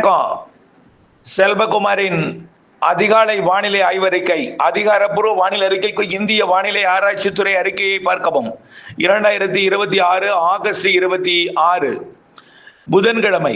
வணக்கம். செல்வகுமாரின் அதிகாலை வானிலை ஆய்வறிக்கை. அதிகாரப்பூர்வ வானிலை அறிக்கைக்கு இந்திய வானிலை ஆராய்ச்சித்துறை அறிக்கையை பார்க்கவும். 2026 ஆகஸ்ட் 26 புதன்கிழமை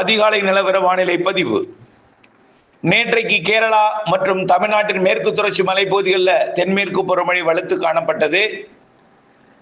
அதிகாலை நிலவர வானிலை பதிவு. நேற்றைக்கு கேரளா மற்றும் தமிழ்நாட்டின் மேற்கு தொடர்ச்சி மலைப்பகுதிகளில் தென்மேற்கு பருவமழை வலுத்து காணப்பட்டது.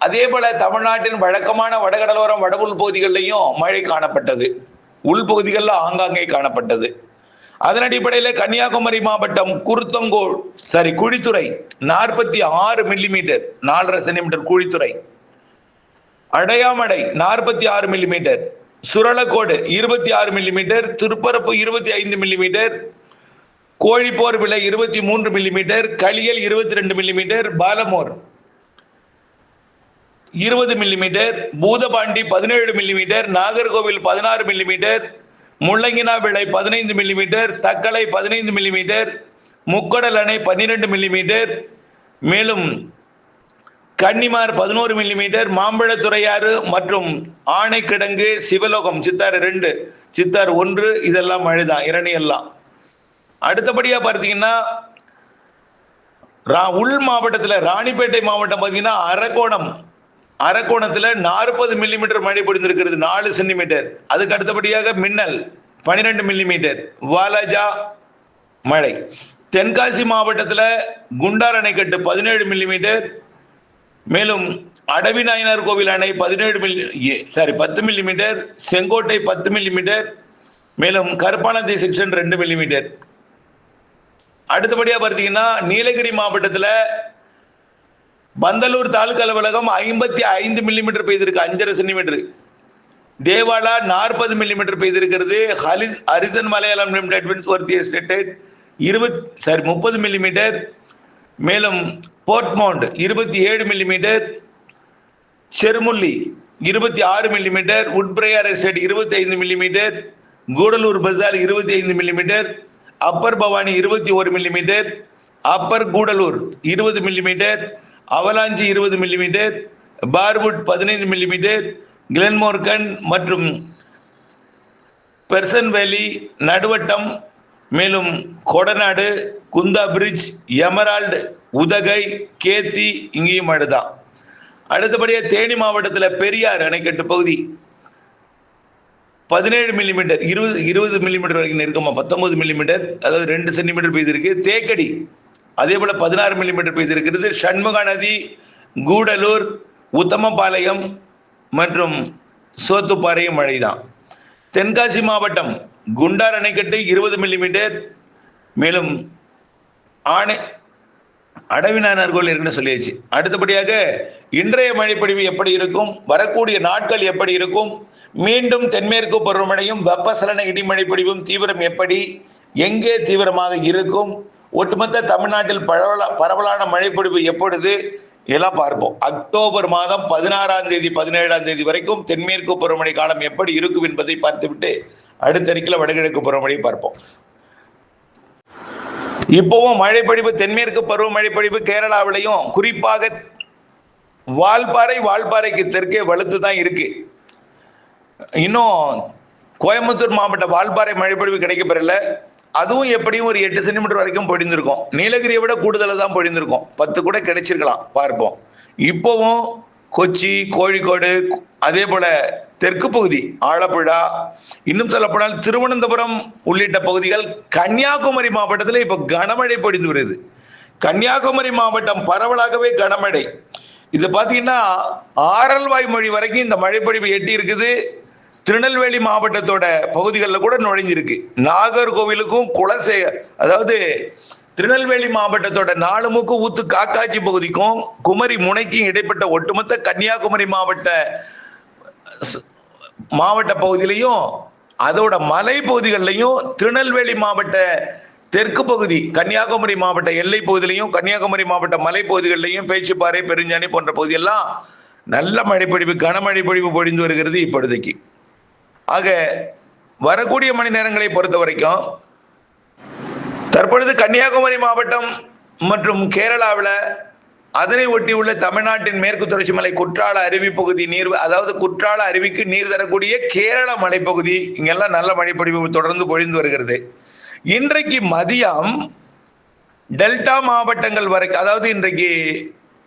அதே போல தமிழ்நாட்டின் வழக்கமான வடகடலோரம் வடவுள் பகுதிகளிலையும் மழை காணப்பட்டது. உள்பகுதிகளில் ஆங்காங்கே காணப்பட்டது. அதன் அடிப்படையில் கன்னியாகுமரி மாவட்டம் Kuzhithurai 46 millimetre 4.5 centimetre Kuzhithurai, Adayamadai 46 millimetre, Suralakodu 26 millimetre, Thirparappu 25 millimetre, Kozhiporvilai 23 millimetre, Kaliyal 22 millimetre, Palamore 20 millimetre, Boothapandi 17 millimetre, Nagercoil 16 millimetre, Mullanginavilai 15 millimetre, Thuckalay 15 millimetre, முக்கடல் அணை 12 மில்லிமீட்டர், மேலும் கன்னிமார் 11 மில்லிமீட்டர், மாம்பழத்துறையாறு மற்றும் ஆணைக்கிடங்கு, சிவலோகம், சித்தாறு 2, சித்தாறு 1 இதெல்லாம் மழைதான், இரணி எல்லாம். அடுத்தபடியா பார்த்தீங்கன்னா உள் மாவட்டத்தில் ராணிப்பேட்டை மாவட்டம் பார்த்தீங்கன்னா அரக்கோணத்தில் 40 மில்லிமீட்டர் மழை பொழிந்திருக்கிறது, 4 சென்டிமீட்டர். அதுக்கு அடுத்தபடியாக மின்னல் 12 மில்லிமீட்டர், வாலாஜா மழை. தென்காசி மாவட்டத்தில் குண்டார் அணைக்கட்டு 17 மில்லிமீட்டர், மேலும் அடவிநாயனார் கோவில் அணை 10 மில்லிமீட்டர், செங்கோட்டை 10 மில்லிமீட்டர், மேலும் கருப்பானந்தி செக்ஷன் 2 மில்லிமீட்டர். அடுத்தபடியாக பார்த்தீங்கன்னா நீலகிரி மாவட்டத்தில் பந்தலூர் தாலுகா அலுவலகம் 55 மில்லிமீட்டர் பெய்திருக்கு, 5.5 சென்டிமீட்டர். தேவாலா 40 மில்லிமீட்டர் பெய்திருக்கிறது. ஹரிசன் மலையாளம் லிமிடெட் 30 மில்லிமீட்டர், மேலும் Portmount 27 millimetre, Cherumulli 26 millimetre, Woodbriar estate 25 millimetre, Gudalur bazaar 25 millimetre, upper Bhavani 21 millimetre, upper Gudalur 20 millimetre, Avalanche 20 millimetre, Barwood 15 millimetre, Glenmorgan மற்றும் பெர்சன் வேலி, நடுவட்டம், மேலும் கொடநாடு, குந்தா பிரிட்ஜ், எமரால்டு, உதகை, கேத்தி இங்கேயும் மழைதான். அடுத்தபடியாக தேனி மாவட்டத்தில் பெரியார் அணைக்கட்டு பகுதி 17 மில்லிமீட்டர், 20 மில்லிமீட்டர் வரைக்கும் இருக்குமா, 19 மில்லிமீட்டர், அதாவது 2 சென்டிமீட்டர் பெய்திருக்கு. தேக்கடி அதே போல 16 மில்லிமீட்டர் பெய்திருக்கிறது. சண்முகா நதி, கூடலூர், உத்தமபாளையம் மற்றும் சோத்துப்பாறையும் மழைதான். தென்காசி மாவட்டம் குண்டார் அணைக்கட்டு 20 மில்லிமீட்டர், மேலும் அடவிநாயனார் கோவில் இருக்குன்னு சொல்லியாச்சு. அடுத்தபடியாக இன்றைய மழைப்பொழிவு எப்படி இருக்கும், வரக்கூடிய நாட்கள் எப்படி இருக்கும், மீண்டும் தென்மேற்கு பருவமழையும் வெப்பசலன இடிமழைப்பொழிவும் தீவிரம் எப்படி, எங்கே தீவிரமாக இருக்கும், ஒட்டுமொத்த தமிழ்நாட்டில் பரவலான மழைப்பொழிவு எப்பொழுது எல்லாம் பார்ப்போம். அக்டோபர் மாதம் 16ஆம் தேதி 17ஆம் தேதி வரைக்கும் தென்மேற்கு பருவமழை காலம் எப்படி இருக்கும் என்பதை பார்த்துவிட்டு அடுத்த அறிக்கையில் வடகிழக்கு பருவமழை பார்ப்போம். இப்பவும் மழைப்பொழிவு தென்மேற்கு பருவமழை பொழிவு கேரளாவிலையும் குறிப்பாக வால்பாறைக்கு தெற்கே வலுத்து தான் இருக்கு. இன்னும் கோயம்புத்தூர் மாவட்ட வால்பாறை மழைப்பொழிவு கிடைக்கப்பெறல. அதுவும் எப்படியும் ஒரு 8 சென்டிமீட்டர் வரைக்கும் பொழிந்திருக்கும். நீலகிரியை விட கூடுதலாக தான் பொழிந்திருக்கும், 10 கூட கிடைச்சிருக்கலாம், பார்ப்போம். இப்போவும் கொச்சி, கோழிக்கோடு, அதே போல தெற்கு பகுதி ஆலப்புழா, இன்னும் சொல்லப்போனால் திருவனந்தபுரம் உள்ளிட்ட பகுதிகள், கன்னியாகுமரி மாவட்டத்தில் இப்போ கனமழை பொழிந்து வருது. கன்னியாகுமரி மாவட்டம் பரவலாகவே கனமழை. இது பார்த்தீங்கன்னா ஆரல்வாய் மொழி வரைக்கும் இந்த மழைப்பொழிவு எட்டி இருக்குது. திருநெல்வேலி மாவட்டத்தோட பகுதிகளில் கூட நுழைஞ்சிருக்கு. நாகர்கோவிலுக்கும் அதாவது திருநெல்வேலி மாவட்டத்தோட நாலுமுக்கு ஊத்து காக்காட்சி பகுதிக்கும் குமரி முனைக்கும் இடைப்பட்ட ஒட்டுமொத்த கன்னியாகுமரி மாவட்ட பகுதியிலையும் அதோட மலை பகுதிகளிலையும் திருநெல்வேலி மாவட்ட தெற்கு பகுதி கன்னியாகுமரி மாவட்ட எல்லை பகுதியிலையும் கன்னியாகுமரி மாவட்ட மலை பகுதிகளிலையும் பேச்சுப்பாறை, பெருஞ்சாணி போன்ற பகுதியெல்லாம் நல்ல மழைப்பொழிவு, கனமழை பொழிவு பொழிந்து வருகிறது இப்பொழுதைக்கு. ஆக வரக்கூடிய மணி நேரங்களை பொறுத்த வரைக்கும் தற்பொழுது கன்னியாகுமரி மாவட்டம் மற்றும் கேரளாவில் அதனை ஒட்டியுள்ள தமிழ்நாட்டின் மேற்கு தொடர்ச்சி மலை குற்றால அருவி பகுதி நீர், அதாவது குற்றால அருவிக்கு நீர் தரக்கூடிய கேரள மலைப்பகுதி, இங்கெல்லாம் நல்ல மழைப்பொழிவு தொடர்ந்து பொழிந்து வருகிறது. இன்றைக்கு மதியம் டெல்டா மாவட்டங்கள் வரைக்கும், அதாவது இன்றைக்கு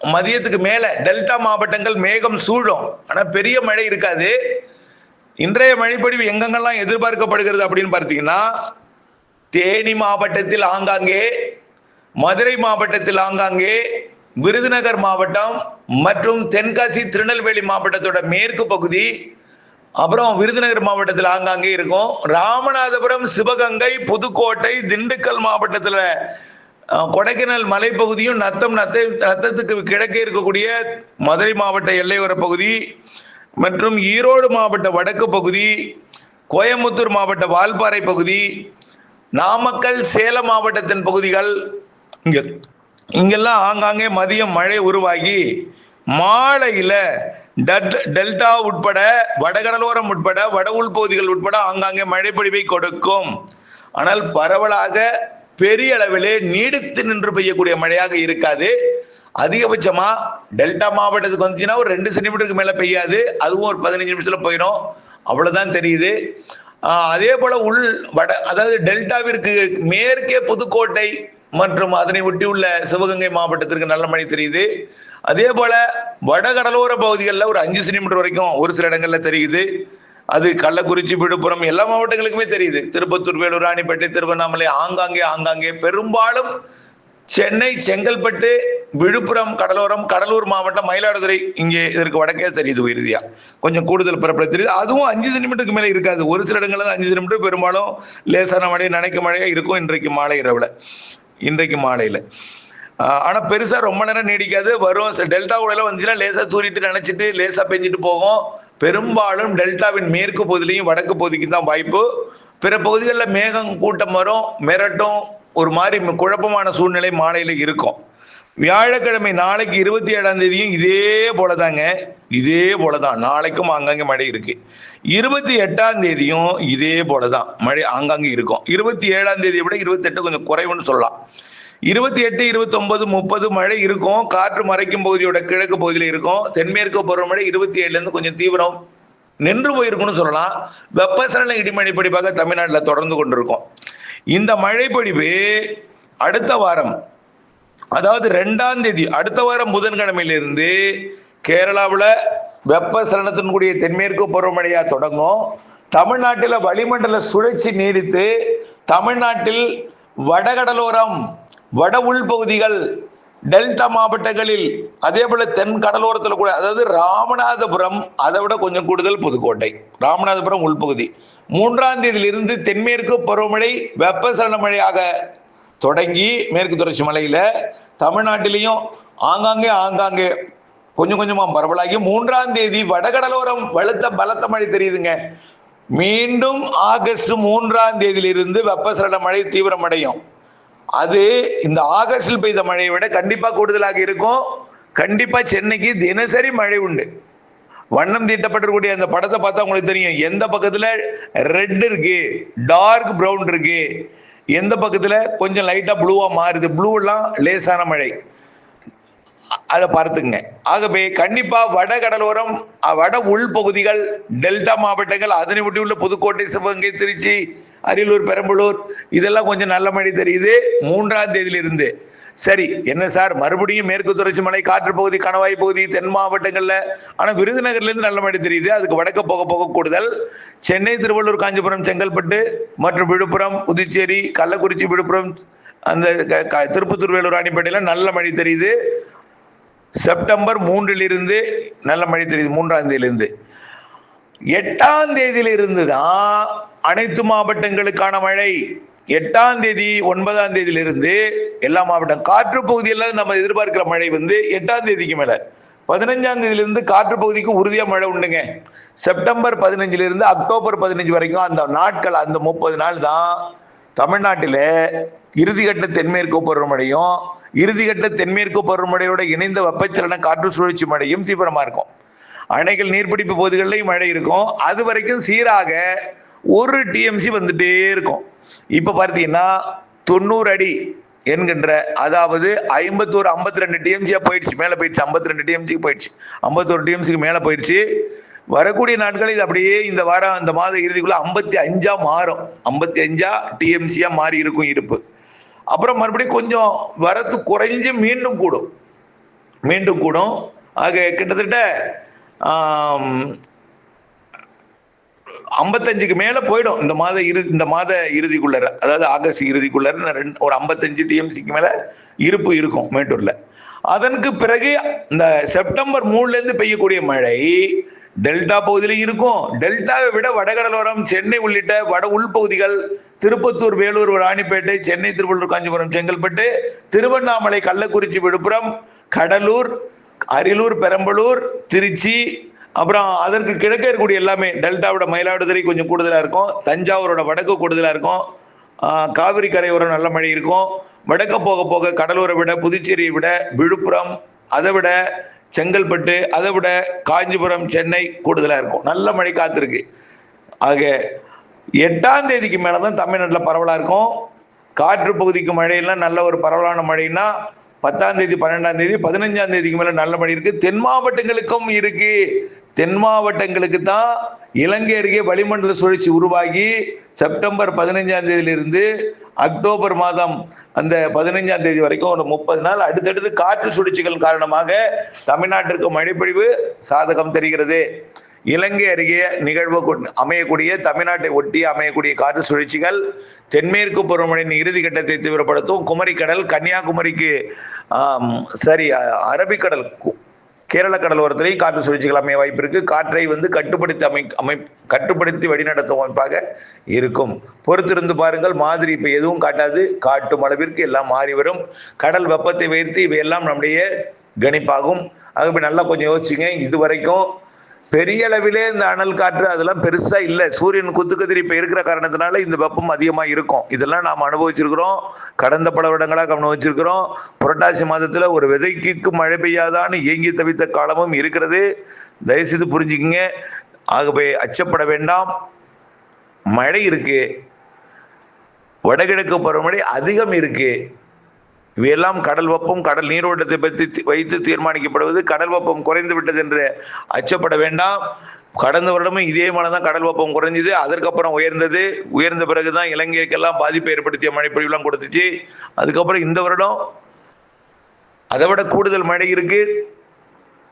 மதியத்துக்கு மேல டெல்டா மாவட்டங்கள் மேகம் சூழும், ஆனா பெரிய மழை இருக்காது. இன்றைய மழைப்பொழிவு எங்கெங்கெல்லாம் எதிர்பார்க்கப்படுகிறது அப்படின்னு பார்த்தீங்கன்னா, தேனி மாவட்டத்தில் ஆங்காங்கே, மதுரை மாவட்டத்தில் ஆங்காங்கே, விருதுநகர் மாவட்டம் மற்றும் தென்காசி திருநெல்வேலி மாவட்டத்தோட மேற்கு பகுதி, அப்புறம் விருதுநகர் மாவட்டத்தில் ஆங்காங்கே இருக்கும். ராமநாதபுரம், சிவகங்கை, புதுக்கோட்டை, திண்டுக்கல் மாவட்டத்தில், கொடைக்கானல் மலைப்பகுதியும், நத்தத்துக்கு கிழக்கே இருக்கக்கூடிய மதுரை மாவட்ட எல்லையோர பகுதி மற்றும் ஈரோடு மாவட்ட வடக்கு பகுதி, கோயம்புத்தூர் மாவட்ட வால்பாறை பகுதி, நாமக்கல், சேலம் மாவட்டத்தின் பகுதிகள், இங்கெல்லாம் ஆங்காங்கே மதியம் மழை உருவாகி மாலையில டெல்டா உட்பட, வடகடலோரம் உட்பட, வட உள்பகுதிகள் உட்பட ஆங்காங்கே மழை பொழிவை கொடுக்கும். ஆனால் பரவலாக பெரிய அளவிலே நீடித்து நின்று பெய்யக்கூடிய மழையாக இருக்காது. அதிகபட்சமா டெல்டா மாவட்டத்துக்கு வந்துச்சுன்னா ஒரு 2 சென்டிமீட்டருக்கு மேல பெய்யாது, அதுவும் ஒரு 15 நிமிஷத்துல போயிடும், அவ்வளவுதான் தெரியுது. அதே போல அதாவது டெல்டாவிற்கு மேற்கே புதுக்கோட்டை மற்றும் அதனை ஒட்டியுள்ள சிவகங்கை மாவட்டத்திற்கு நல்ல மழை தெரியுது. அதே போல வடகடலோர பகுதிகளில் ஒரு 5 சென்டிமீட்டர் வரைக்கும் ஒரு சில இடங்கள்ல தெரியுது. அது கள்ளக்குறிச்சி, விழுப்புரம் எல்லா மாவட்டங்களுக்குமே தெரியுது. திருப்பத்தூர், வேலூர், ராணிப்பேட்டை, திருவண்ணாமலை ஆங்காங்கே, பெரும்பாலும் சென்னை, செங்கல்பட்டு, விழுப்புரம் கடலோரம், கடலூர் மாவட்டம், மயிலாடுதுறை இங்கே இதற்கு வடக்கே தெரியுது. இறுதியா கொஞ்சம் கூடுதல் பரப்பளவு தெரியுது. அதுவும் 5 சென்டிமீட்டருக்கு மேலே இருக்காது. ஒரு சில இடங்கள்ல 5 சென்டிமீட்டர், பெரும்பாலும் லேசான மழை, நனைக்க மழையா இருக்கும் இன்றைக்கு மாலையில. ஆனா பெருசா ரொம்ப நேரம் நீடிக்காது. வரும் டெல்டா கூட வந்துச்சுன்னா லேசா தூரிட்டு நினைச்சிட்டு லேசா பெஞ்சிட்டு போகும். பெரும்பாலும் டெல்டாவின் மேற்கு பகுதியிலையும் வடக்கு பகுதிக்கு தான் வாய்ப்பு. பிற பகுதிகளில் மேகம் கூட்டம் வரும், மிரட்டும், ஒரு மாதிரி குழப்பமான சூழ்நிலை மாலையில இருக்கும். வியாழக்கிழமை நாளைக்கு 27ஆம் தேதியும் இதே போலதான் நாளைக்கும் ஆங்காங்கே மழை இருக்கு. 28ஆம் தேதியும் இதே போலதான் மழை ஆங்காங்கே இருக்கும். 27ஆம் தேதியை விட 28 கொஞ்சம் குறைவுன்னு சொல்லலாம். 28, 29, 30 மழை இருக்கும். காற்று மறைக்கும் பகுதியோட கிழக்கு பகுதியில் இருக்கும். தென்மேற்கு பருவமழை 27ல கொஞ்சம் தீவிரம் நின்று போயிருக்கும்னு சொல்லலாம். வெப்பசலன இடிமழை பொழிவாக தமிழ்நாட்டில் தொடர்ந்து கொண்டிருக்கும். இந்த மழைப்பொழிவு அடுத்த வாரம், அதாவது 2ஆம் தேதி, அடுத்த வாரம் புதன்கிழமையிலிருந்து கேரளாவில் வெப்பசலனத்தினுடைய தென்மேற்கு பருவமழையா தொடங்கும். தமிழ்நாட்டில் வளிமண்டல சுழற்சி நீடித்து தமிழ்நாட்டில் வடகடலோரம், வட உள்பகுதிகள், டெல்டா மாவட்டங்களில், அதே போல தென் கடலோரத்தில் கூட, அதாவது ராமநாதபுரம், அதை விட கொஞ்சம் கூடுதல் புதுக்கோட்டை, ராமநாதபுரம் உள்பகுதி 3ஆம் தேதியிலிருந்து தென்மேற்கு பருவமழை வெப்பசலன மழையாக தொடங்கி மேற்கு தொடர்ச்சி மலையில தமிழ்நாட்டிலையும் ஆங்காங்கே கொஞ்சம் கொஞ்சமா பரவலாகி 3ஆம் தேதி வடகடலோரம் பலத்த மழை தெரியுதுங்க. மீண்டும் ஆகஸ்ட் 3ஆம் தேதியிலிருந்து வெப்பசலன மழை தீவிரமடையும். அது இந்த ஆகஸ்டில் பெய்த மழையை விட கண்டிப்பா கூடுதலாக இருக்கும். கண்டிப்பா சென்னைக்கு தினசரி மழை உண்டு. வண்ணம் தீட்டப்பட்டிருக்கூடிய அந்த படத்தை பார்த்தா உங்களுக்கு தெரியும். எந்த பக்கத்துல ரெட் இருக்கு, டார்க் பிரவுன் இருக்கு, எந்த பக்கத்துல கொஞ்சம் லைட்டா ப்ளூவா மாறுது. ப்ளூ எல்லாம் லேசான மழை, அதை பார்த்துங்க. ஆகவே கண்டிப்பா வடகடலோரம், வட உள்பகுதிகள், டெல்டா மாவட்டங்கள், அதனை ஒட்டி உள்ள புதுக்கோட்டை, சிவகங்கை, திருச்சி, அரியலூர், பெரம்பலூர் இதெல்லாம் கொஞ்சம் நல்ல மழை தெரியுது 3ஆம் தேதியிலிருந்து. சரி, என்ன சார் மறுபடியும் மேற்கு தொடர்ச்சி மலை, காற்று பகுதி, கணவாய் பகுதி, தென் மாவட்டங்கள்ல, ஆனா விருதுநகர்ல இருந்து நல்ல மழை தெரியுது. அதுக்கு வடக்க போக கூடுதல். சென்னை, திருவள்ளூர், காஞ்சிபுரம், செங்கல்பட்டு மற்றும் விழுப்புரம், புதுச்சேரி, கள்ளக்குறிச்சி, விழுப்புரம், அந்த திருப்பத்தூர், வேலூர், ராணிப்பேட்டையில நல்ல மழை தெரியுது. செப்டம்பர் 3லிருந்து நல்ல மழை தெரியுது. 3ஆம் தேதியிலிருந்து 8ஆம் தேதியிலிருந்து தான் அனைத்து மாவட்டங்களுக்கான மழை. 8ஆம் தேதி 9ஆம் தேதியிலிருந்து எல்லா மாவட்டம், காற்று பகுதியெல்லாம் நம்ம எதிர்பார்க்கிற மழை 8ஆம் தேதிக்கு மேல 15ஆம் தேதியிலிருந்து காற்று பகுதிக்கு உறுதியா மழை உண்டுங்க. செப்டம்பர் 15லிருந்து அக்டோபர் 15 வரைக்கும் அந்த நாட்கள், அந்த 30 நாள் தான் தமிழ்நாட்டில் இறுதிக்கட்ட தென்மேற்கு பருவமழையும், இறுதிக்கட்ட தென்மேற்கு பருவமழையோட இணைந்த வெப்பச்சலன காற்று சுழற்சி மழையும் தீவிரமா இருக்கும். அணைகள், நீர்பிடிப்பு பகுதிகளிலையும் மழை இருக்கும். அது வரைக்கும் சீராக 1 TMC வந்துட்டே இருக்கும். இப்ப பார்த்தீங்கன்னா 90 அடி என்கின்ற, அதாவது 51 52 டிஎம்சியா போயிடுச்சு, மேல போயிடுச்சு, 52 டிஎம்சிக்கு போயிடுச்சு, 51 டிஎம்சிக்கு மேல போயிடுச்சு. வரக்கூடிய நாட்கள் இது அப்படியே இந்த வாரம் இந்த மாத இறுதிக்குள்ள 55 மாறும், 55 டிஎம்சியா மாறி இருக்கும் இருப்பு. அப்புறம் மறுபடியும் கொஞ்சம் வரத்து குறைஞ்சு மீண்டும் கூடும், மீண்டும் கூடும். ஆக கிட்டத்தட்ட 55க்கு மேல போயிடும் இந்த மாத இறுதிக்குள்ள, அதாவது ஆகஸ்ட் இறுதிக்குள்ள ஒரு 55 டிஎம்சிக்கு மேல இருப்பு இருக்கும் மேட்டூர்ல. அதற்கு பிறகு இந்த செப்டம்பர் 3ல இருந்து பெய்யக்கூடிய மழை டெல்டா பகுதியிலும் இருக்கும். டெல்டாவை விட வடகடலோரம், சென்னை உள்ளிட்ட வட உள்பகுதிகள், திருப்பத்தூர், வேலூர், ராணிப்பேட்டை, சென்னை, திருவள்ளூர், காஞ்சிபுரம், செங்கல்பட்டு, திருவண்ணாமலை, கள்ளக்குறிச்சி, விழுப்புரம், கடலூர், அரியலூர், பெரம்பலூர், திருச்சி, அப்புறம் அதற்கு கிழக்கே இருக்கக்கூடிய எல்லாமே டெல்டாவோட மயிலாடுதுறை கொஞ்சம் கூடுதலா இருக்கும், தஞ்சாவூரோட வடக்கு கூடுதலா இருக்கும், காவிரி கரையோரம் நல்ல மழை இருக்கும். வடக்க போக போக கடலூரை விட, புதுச்சேரியை விட, விழுப்புரம், அதை விட செங்கல்பட்டு, அதை விட காஞ்சிபுரம், சென்னை கூடுதலா இருக்கும். நல்ல மழை காத்திருக்கு. ஆக 8ஆம் தேதிக்கு மேலதான் தமிழ்நாட்டில் பரவலா இருக்கும். காற்று பகுதிக்கு மழையெல்லாம் நல்ல ஒரு பரவலான மழைன்னா 10ஆம் தேதி, 12ஆம் தேதி, 15ஆம் தேதிக்கு மேல நல்ல மழை இருக்கு. தென் மாவட்டங்களுக்கும் இருக்கு. தென் மாவட்டங்களுக்கு தான் இலங்கை அருகே வளிமண்டல சுழற்சி உருவாகி செப்டம்பர் 15ஆம் தேதியிலிருந்து அக்டோபர் மாதம் அந்த 15ஆம் தேதி வரைக்கும் ஒரு 30 நாள் அடுத்தடுத்து காற்று சுழற்சிகள் காரணமாக தமிழ்நாட்டிற்கு மழைப்பொழிவு சாதகம் தெரிகிறது. இலங்கை அருகே அமையக்கூடிய, தமிழ்நாட்டை ஒட்டி அமையக்கூடிய காற்று சுழற்சிகள் தென்மேற்கு பருவமழையின் இறுதி கட்டத்தை தீவிரப்படுத்தும். குமரிக்கடல், கன்னியாகுமரிக்கு அரபிக்கடல், கேரள கடலோரத்திலேயும் காற்று சுழற்சிகள் அமைய வாய்ப்பு இருக்கு. காற்றை கட்டுப்படுத்தி வழிநடத்தும் அமைப்பாக இருக்கும். பொறுத்திருந்து பாருங்கள். மாதிரி இப்ப எதுவும் காட்டாது, காட்டும் அளவிற்கு எல்லாம் மாறி வரும். கடல் வெப்பத்தை வைத்து இவையெல்லாம் நம்முடைய கணிப்பாகும். ஆகவே நல்லா கொஞ்சம் யோசிச்சுங்க. இதுவரைக்கும் பெரிய அளவிலே இந்த அனல் காற்று அதெல்லாம் பெருசா இல்லை. சூரியன் குத்துக்கதிரி இப்ப இருக்கிற காரணத்தினால இந்த வெப்பம் அதிகமா இருக்கும். இதெல்லாம் நாம் அனுபவிச்சிருக்கிறோம், கடந்த பல வருடங்களாக அனுபவிச்சிருக்கிறோம். புரட்டாசி மாதத்துல ஒரு விதைக்கு மழை பெய்யாதான்னு ஏங்கி தவித்த காலமும் இருக்கிறது. தயவுசெய்து புரிஞ்சுக்குங்க. ஆகவே அச்சப்பட வேண்டாம். மழை இருக்கு, வடகிழக்கு பருவமழை அதிகம் இருக்கு. இவையெல்லாம் கடல் வெப்பம், கடல் நீரோட்டத்தை பற்றி வைத்து தீர்மானிக்கப்படுவது. கடல் வெப்பம் குறைந்து விட்டது என்று அச்சப்பட வேண்டாம். கடந்த வருடமும் இதே மாதிரிதான் கடல் வெப்பம் குறைஞ்சது, அதற்கப்புறம் உயர்ந்தது. உயர்ந்த பிறகுதான் இலங்கைக்கெல்லாம் பாதிப்பை ஏற்படுத்திய மழைப்பொழிவுலாம் கொடுத்துச்சு. அதுக்கப்புறம் இந்த வருடம் அதை விட கூடுதல் மழை இருக்கு.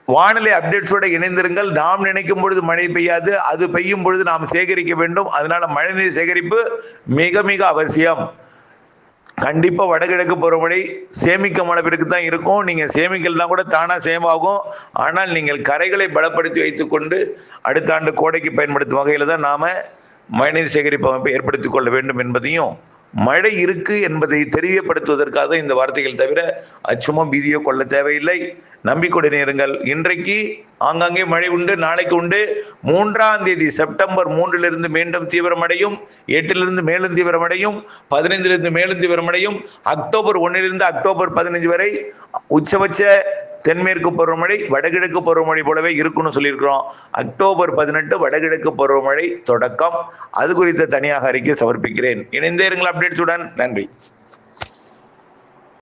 வானிலை அப்டேட்ஸோட இணைந்திருங்கள். நாம் நினைக்கும் பொழுது மழை பெய்யாது, அது பெய்யும் பொழுது நாம் சேகரிக்க வேண்டும். அதனால மழைநீர் சேகரிப்பு மிக மிக அவசியம். கண்டிப்பா வடகிழக்கு பருவமழை சேமிக்கும் அளவிற்கு தான் இருக்கும். நீங்க சேமிக்கலாம் கூட தானா சேமாகும். ஆனால் நீங்கள் கரைகளை பலப்படுத்தி வைத்துக் கொண்டு அடுத்த ஆண்டு கோடைக்கு பயன்படுத்தும் வகையில தான் நாம மழைநீர் சேகரிப்பு அமைப்பை ஏற்படுத்திக் கொள்ள வேண்டும் என்பதையும், மழை இருக்கு என்பதை தெரியப்படுத்துவதற்காக இந்த வார்த்தைகள் தவிர அச்சமோ பீதியோ கொள்ள தேவையில்லை. நம்பிக்கையுடன் இருங்கள். இன்றைக்கு ஆங்காங்கே மழை உண்டு, நாளைக்கு உண்டு. 3ஆம் தேதி செப்டம்பர் 3லிருந்து மீண்டும் தீவிரமடையும், 8லிருந்து மேலும் தீவிரமடையும், 15லிருந்து மேலும் தீவிரமடையும். அக்டோபர் 1லிருந்து அக்டோபர் 15 வரை உச்சபட்ச தென்மேற்கு பருவமழை வடகிழக்கு பருவமழை போலவே இருக்குன்னு சொல்லியிருக்கிறோம். அக்டோபர் 18 வடகிழக்கு பருவமழை தொடக்கம். அது குறித்த தனியாக அறிக்கை சமர்ப்பிக்கிறேன். இணைந்தே இருங்கள் அப்டேட்ஸுடன். நன்றி.